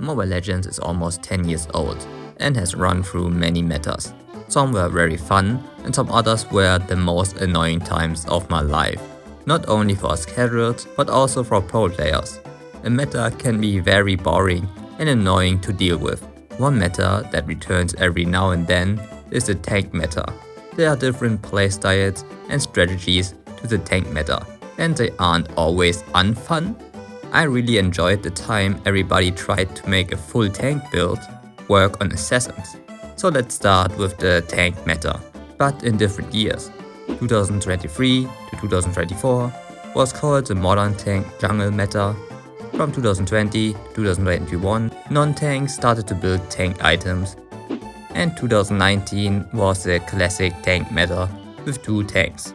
Mobile Legends is almost 10 years old and has run through many metas. Some were very fun and some others were the most annoying times of my life, not only for us casuals but also for pro players. A meta can be very boring and annoying to deal with. One meta that returns every now and then is the tank meta. There are different playstyles and strategies to the tank meta, and they aren't always unfun. I really enjoyed the time everybody tried to make a full tank build work on assassins. So let's start with the tank meta, but in different years. 2023 to 2024 was called the modern tank jungle meta. From 2020 to 2021, non-tanks started to build tank items, and 2019 was the classic tank meta with 2 tanks.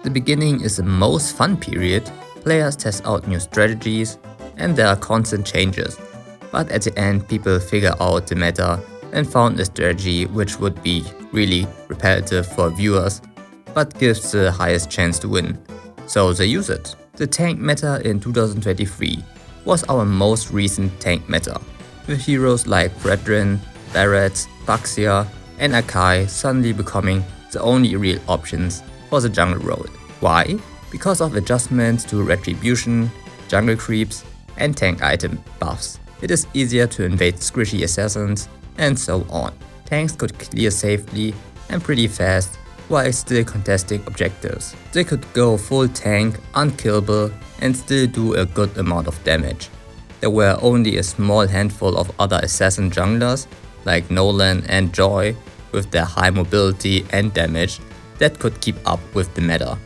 The beginning is the most fun period. Players test out new strategies and there are constant changes, but at the end people figure out the meta and found a strategy which would be really repetitive for viewers but gives the highest chance to win, so they use it. The tank meta in 2023 was our most recent tank meta, with heroes like Brethren, Barrett, Baxia and Akai suddenly becoming the only real options for the jungle role. Why? Because of adjustments to retribution, jungle creeps and tank item buffs. It is easier to invade squishy assassins and so on. Tanks could clear safely and pretty fast while still contesting objectives. They could go full tank, unkillable and still do a good amount of damage. There were only a small handful of other assassin junglers like Nolan and Joy with their high mobility and damage that could keep up with the meta.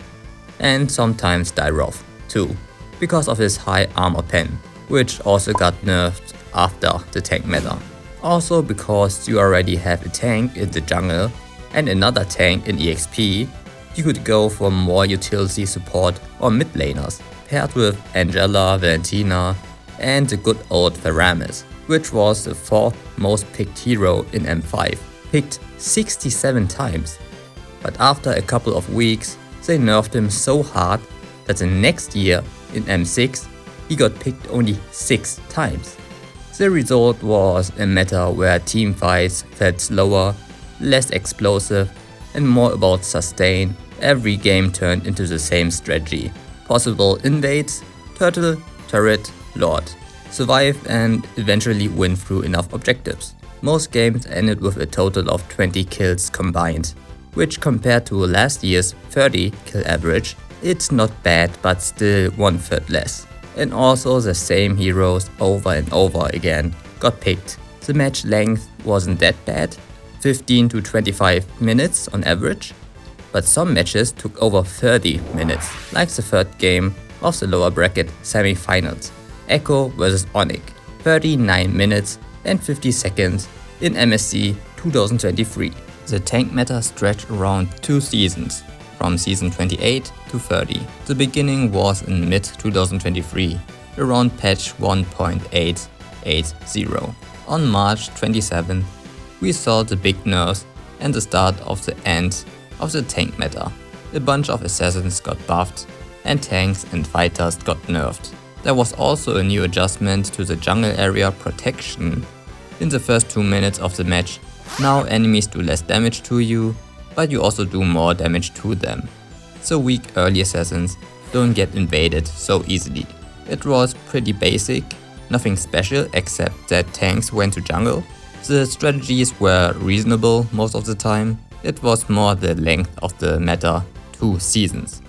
And sometimes Dyroth too, because of his high armor pen, which also got nerfed after the tank meta. Also because you already have a tank in the jungle and another tank in EXP, you could go for more utility support or mid laners, paired with Angela, Valentina and the good old Theramis, which was the 4th most picked hero in M5, picked 67 times. But after a couple of weeks, they nerfed him so hard that the next year in M6 he got picked only 6 times. The result was a meta where team fights felt slower, less explosive and more about sustain. Every game turned into the same strategy. Possible invades, turtle, turret, lord. Survive and eventually win through enough objectives. Most games ended with a total of 20 kills combined, which compared to last year's 30 kill average, it's not bad but still 1/3 less. And also the same heroes over and over again got picked. The match length wasn't that bad, 15 to 25 minutes on average, but some matches took over 30 minutes, like the 3rd game of the lower bracket semi-finals, Echo vs Onyx, 39 minutes and 50 seconds in MSC 2023. The tank meta stretched around 2 seasons, from season 28 to 30. The beginning was in mid-2023, around patch 1.880. On March 27th, we saw the big nerfs and the start of the end of the tank meta. A bunch of assassins got buffed and tanks and fighters got nerfed. There was also a new adjustment to the jungle area protection. In the first 2 minutes of the match, now enemies do less damage to you, but you also do more damage to them. So weak early assassins don't get invaded so easily. It was pretty basic, nothing special except that tanks went to jungle. The strategies were reasonable most of the time. It was more the length of the meta, 2 seasons.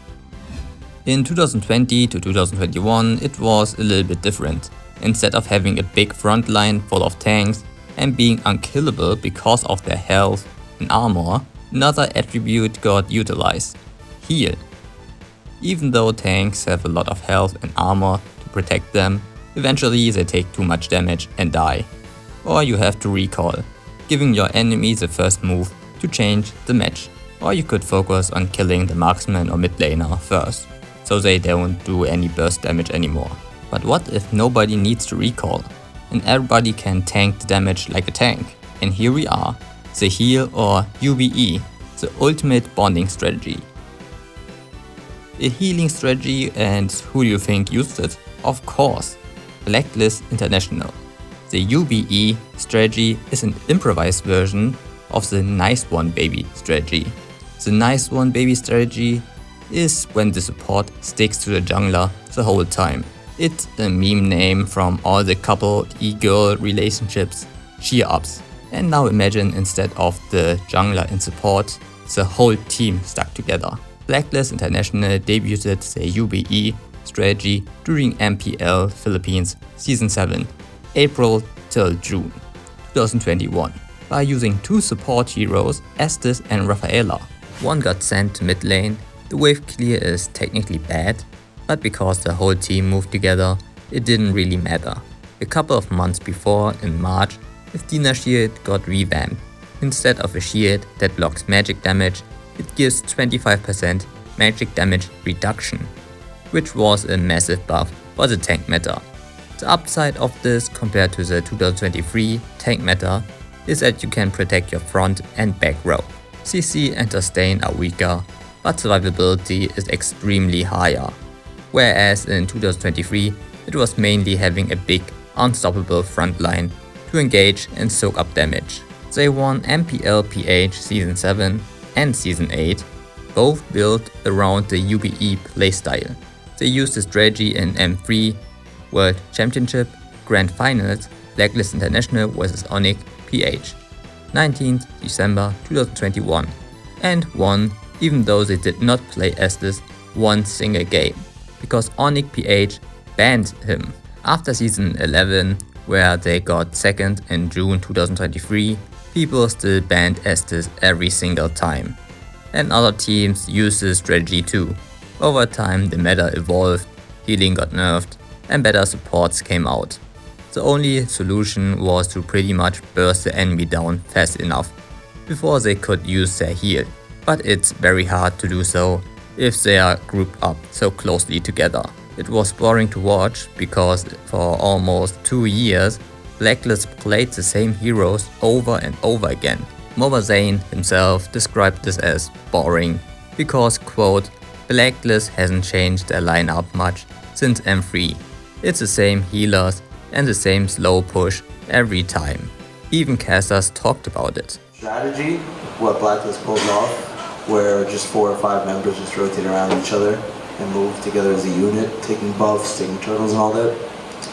In 2020 to 2021 it was a little bit different. Instead of having a big front line full of tanks and being unkillable because of their health and armor, another attribute got utilized: heal. Even though tanks have a lot of health and armor to protect them, eventually they take too much damage and die. Or you have to recall, giving your enemy the first move to change the match. Or you could focus on killing the marksman or mid laner first, so they don't do any burst damage anymore. But what if nobody needs to recall and everybody can tank the damage like a tank? And here we are, the heal or UBE, the ultimate bonding strategy. A healing strategy, and who do you think used it? Of course, Blacklist International. The UBE strategy is an improvised version of the Nice One Baby strategy. The Nice One Baby strategy is when the support sticks to the jungler the whole time. It's a meme name from all the couple e-girl relationships, cheer-ups. And now imagine instead of the jungler in support, the whole team stuck together. Blacklist International debuted the UBE strategy during MPL Philippines Season 7, April till June 2021, by using two support heroes, Estes and Rafaela. One got sent to mid lane. The wave clear is technically bad, but because the whole team moved together, it didn't really matter. A couple of months before, in March, Athena Shield got revamped. Instead of a shield that blocks magic damage, it gives 25% magic damage reduction, which was a massive buff for the tank meta. The upside of this compared to the 2023 tank meta is that you can protect your front and back row. CC and sustain are weaker, but survivability is extremely higher. Whereas in 2023, it was mainly having a big, unstoppable front line to engage and soak up damage. They won MPL PH Season 7 and Season 8, both built around the UBE playstyle. They used the strategy in M3, World Championship, Grand Finals, Blacklist International vs Onyx PH, 19th December 2021, and won even though they did not play Estes one single game, because Onyx PH banned him. After Season 11, where they got second in June 2023, people still banned Estes every single time. And other teams used this strategy too. Over time the meta evolved, healing got nerfed, and better supports came out. The only solution was to pretty much burst the enemy down fast enough before they could use their heal. But it's very hard to do so if they are grouped up so closely together. It was boring to watch because for almost 2 years, Blacklist played the same heroes over and over again. Mobazane himself described this as boring because, quote, Blacklist hasn't changed their lineup much since M3. It's the same healers and the same slow push every time. Even casters talked about it. Strategy, what Blacklist pulled off, where just 4 or 5 members just rotate around each other and move together as a unit, taking buffs, taking turtles and all that.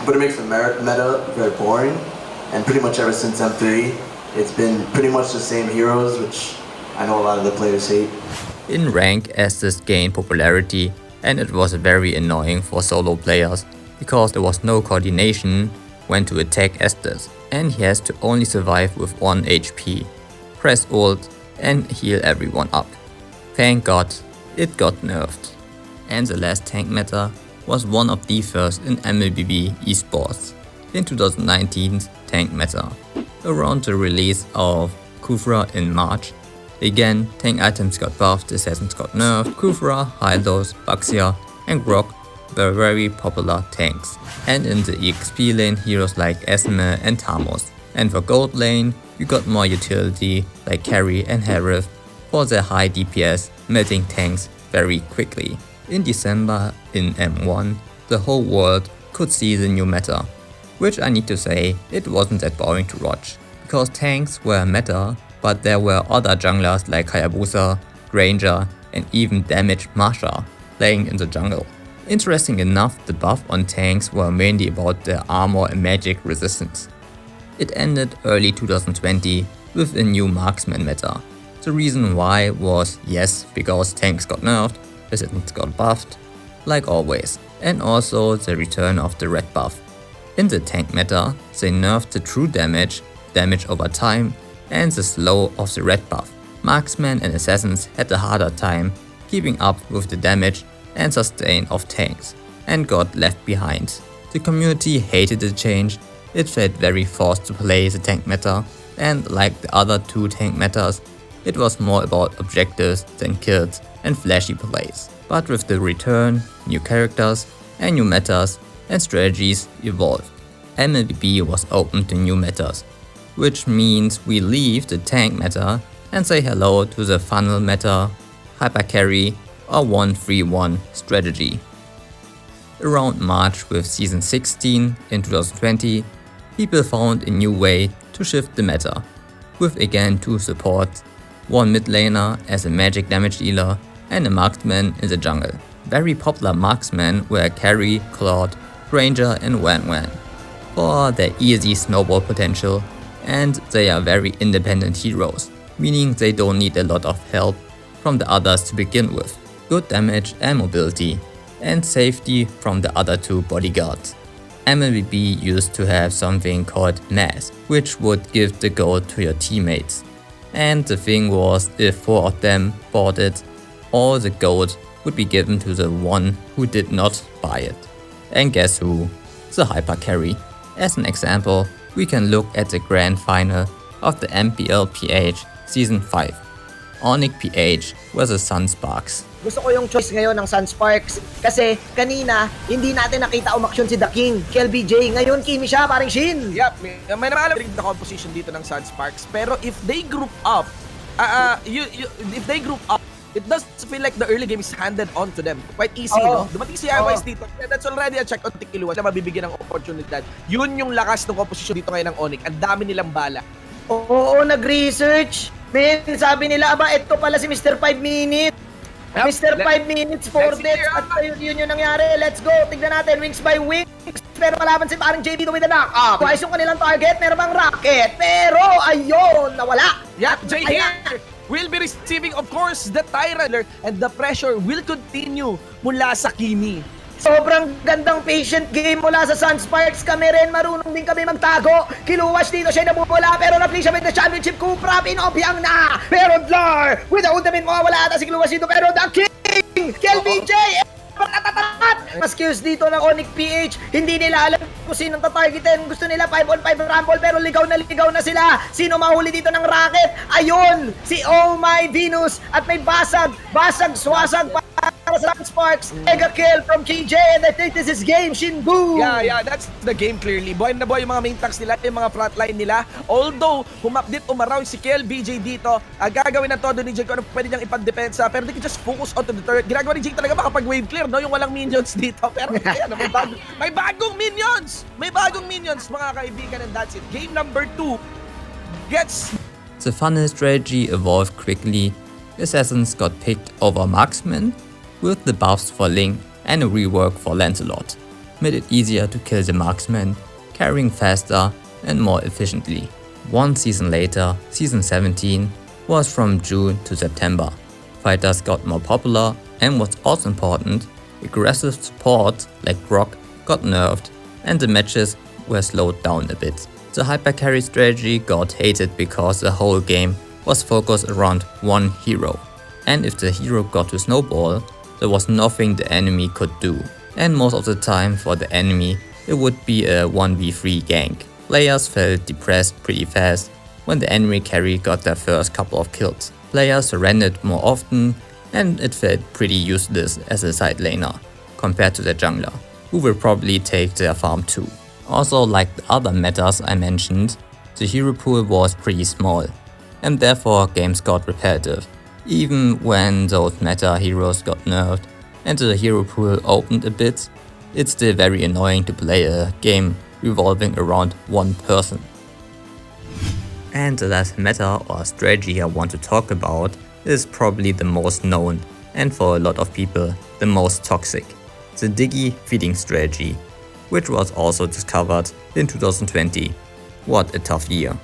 But it makes the meta very boring, and pretty much ever since M3, it's been pretty much the same heroes, which I know a lot of the players hate. In rank, Estes gained popularity, and it was very annoying for solo players because there was no coordination when to attack Estes, and he has to only survive with 1 HP, press ult and heal everyone up. Thank God, it got nerfed. And the last tank meta was one of the first in Mlbb esports, in 2019's tank meta. Around the release of Kufra in March, again tank items got buffed, assassins got nerfed. Kufra, Hylos, Baxia and Grok were very popular tanks. And in the EXP lane, heroes like Esme and Tamos. And for gold lane, you got more utility like Carry and Harith for their high DPS, melting tanks very quickly. In December in M1, the whole world could see the new meta, which I need to say, it wasn't that boring to watch, because tanks were meta, but there were other junglers like Hayabusa, Granger and even damaged Marsha playing in the jungle. Interesting enough, the buff on tanks were mainly about their armor and magic resistance. It ended early 2020 with a new marksman meta. The reason why was, yes, because tanks got nerfed, resistance got buffed, like always, and also the return of the red buff. In the tank meta, they nerfed the true damage, damage over time, and the slow of the red buff. Marksmen and assassins had a harder time keeping up with the damage and sustain of tanks, and got left behind. The community hated the change, it felt very forced to play the tank meta, and like the other 2 tank metas, it was more about objectives than kills and flashy plays. But with the return, new characters and new metas and strategies evolved. Mlbb was open to new metas, which means we leave the tank meta and say hello to the funnel meta, hyper carry or 1-3-1 strategy. Around March with Season 16 in 2020, people found a new way to shift the meta, with again 2 supports, one mid laner as a magic damage dealer and a marksman in the jungle. Very popular marksmen were Carry, Claude, Ranger and Wan for their easy snowball potential, and they are very independent heroes, meaning they don't need a lot of help from the others to begin with. Good damage and mobility, and safety from the other 2 bodyguards. Mlbb used to have something called mass, which would give the gold to your teammates. And the thing was, if 4 of them bought it, all the gold would be given to the one who did not buy it. And guess who? The hyper carry. As an example, we can look at the grand final of the Mlbb Season 5. Onyx PH vs Sunsparks. Gusto ko yung choice ngayon ng Sunsparks kasi kanina hindi natin nakita umaksyon si The King, KLBJ. Ngayon Kimi siya, parang Shin. Yep, may namalam rin the composition dito ng Sunsparks. Pero if they group up, it does feel like the early game is handed on to them. Quite easy, no? Dumating si Iwise dito. That's already a check on Tikiluwas na mabibigyan ng oportunidad. Yun yung lakas ng composition dito ngayon ng Onyx. Ang dami nilang bala. Oo, nag-research. Men, sabi nila, ito pala si Mr. 5 Minutes. Yep. Mr. 5 Minutes, 4 deaths. At yun yung nangyari. Let's go. Tignan natin. Wings by wings. Pero malaban si parang JB with the knock-up. Twice yung kanilang target. Meron bang rocket? Pero, ayun, nawala. Yeah, Jay here will be receiving, of course, the Tyrant, and the pressure will continue mula sa Kimi. Sobrang gandang patient game mula sa Sunsparks. Kami rin, marunong din kami magtago. Kiluwas dito siya nabubula, pero na-play siya with the championship. Kupra, pinobyang na. Pero Dlar, with the ultimate mawawala ata si Kiluwas dito. Pero The King, KLBJ, mas kills dito ng Onyx PH. Hindi nila alam kung sinong tatargetin. Gusto nila 5-on-5 rumble, pero ligaw na sila. Sino mahuli dito ng rocket? Ayun, si Oh My Venus. At may basag, swasag para sa Sparks. Mega kill from KJ, and I think this is game Shinbu. Yeah, that's the game clearly. Buhay na buhay yung mga main tanks nila, yung mga frontline nila. Although, humapdit umaraw si KLBJ dito, gagawin na todo ni Jay kung ano pwede niyang ipagdepensa, pero they can just focus onto the turret. Ginagawa ni Jay talaga makapag-wave clear, no? Yung walang minions dito. Pero ayan, may bagong minions! May bagong minions, mga kaibigan, and that's it. Game number 2 gets... The funnel strategy evolved quickly. Assassins got picked over marksmen, with the buffs for Link and a rework for Lancelot. Made it easier to kill the marksman, carrying faster and more efficiently. One season later, Season 17 was from June to September. Fighters got more popular, and what's also important, aggressive support like Brock got nerfed and the matches were slowed down a bit. The hyper carry strategy got hated because the whole game was focused around one hero, and if the hero got to snowball, there was nothing the enemy could do, and most of the time for the enemy it would be a 1v3 gank. Players felt depressed pretty fast when the enemy carry got their first couple of kills. Players surrendered more often, and it felt pretty useless as a side laner compared to the jungler, who will probably take their farm too. Also, like the other metas I mentioned, the hero pool was pretty small, and therefore games got repetitive. Even when those meta heroes got nerfed and the hero pool opened a bit, it's still very annoying to play a game revolving around one person. And the last meta or strategy I want to talk about is probably the most known and for a lot of people the most toxic, the Diggie feeding strategy, which was also discovered in 2020. What a tough year.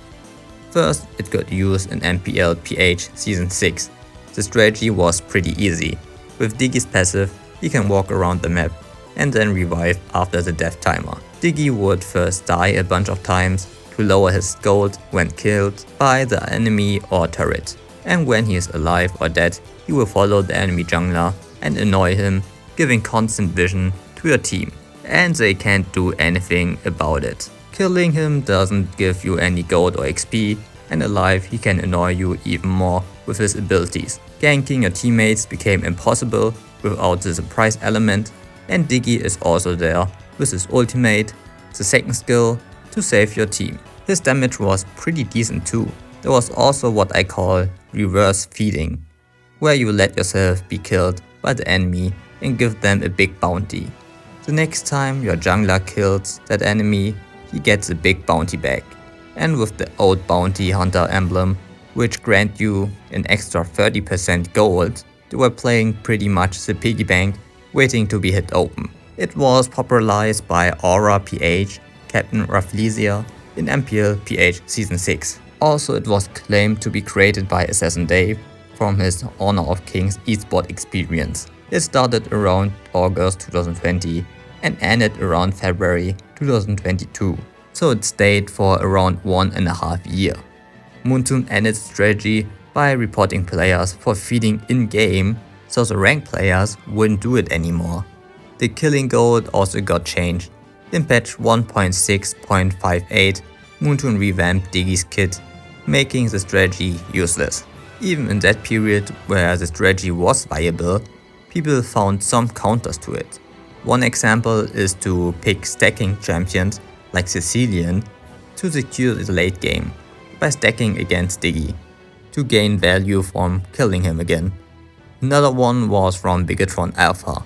First, it got used in Mlbb Season 6. The strategy was pretty easy. With Diggie's passive, he can walk around the map and then revive after the death timer. Diggie would first die a bunch of times to lower his gold when killed by the enemy or turret. And when he is alive or dead, he will follow the enemy jungler and annoy him, giving constant vision to your team. And they can't do anything about it. Killing him doesn't give you any gold or XP, and alive he can annoy you even more with his abilities. Ganking your teammates became impossible without the surprise element, and Diggie is also there with his ultimate, the second skill, to save your team. His damage was pretty decent too. There was also what I call reverse feeding, where you let yourself be killed by the enemy and give them a big bounty. The next time your jungler kills that enemy, he gets a big bounty back. And with the old bounty hunter emblem, which grant you an extra 30% gold, they were playing pretty much the piggy bank waiting to be hit open. It was popularized by Aura PH, Captain Rafflesia in MPL PH Season 6. Also, it was claimed to be created by Assassin Dave from his Honor of Kings esport experience. It started around August 2020 and ended around February 2022, so it stayed for around 1.5 years. Moontoon ended strategy by reporting players for feeding in-game, so the ranked players wouldn't do it anymore. The killing gold also got changed. In patch 1.6.58, Moontoon revamped Diggie's kit, making the strategy useless. Even in that period where the strategy was viable, people found some counters to it. One example is to pick stacking champions like Sicilian to secure the late game by stacking against Diggie to gain value from killing him again. Another one was from Bigatron Alpha.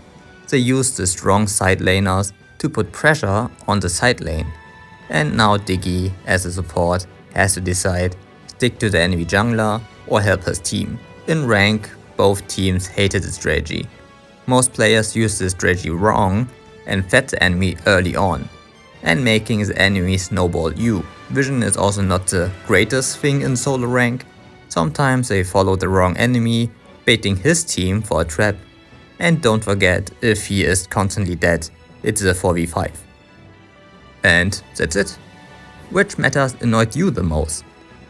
They used the strong side laners to put pressure on the side lane, and now Diggie as a support has to decide stick to the enemy jungler or help his team. In rank, both teams hated the strategy. Most players used the strategy wrong and fed the enemy early on, and making the enemy snowball you. Vision is also not the greatest thing in solo rank. Sometimes they follow the wrong enemy, baiting his team for a trap. And don't forget, if he is constantly dead, it's a 4v5. And that's it. Which metas annoyed you the most?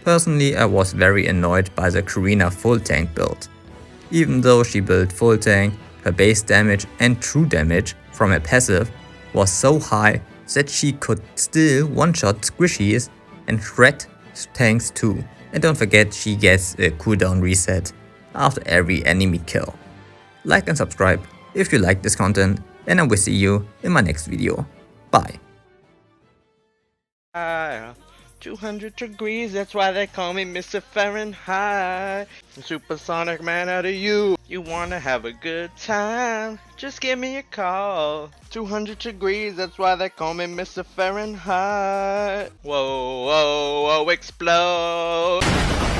Personally, I was very annoyed by the Karina full tank build. Even though she built full tank, her base damage and true damage from her passive was so high that she could still one-shot squishies and shred tanks too. And don't forget, she gets a cooldown reset after every enemy kill. Like and subscribe if you like this content, and I will see you in my next video. Bye. 200 degrees, that's why they call me Mr. Fahrenheit. Supersonic man out of you. You wanna have a good time? Just give me a call. 200 degrees, that's why they call me Mr. Fahrenheit. Whoa, whoa, whoa, explode.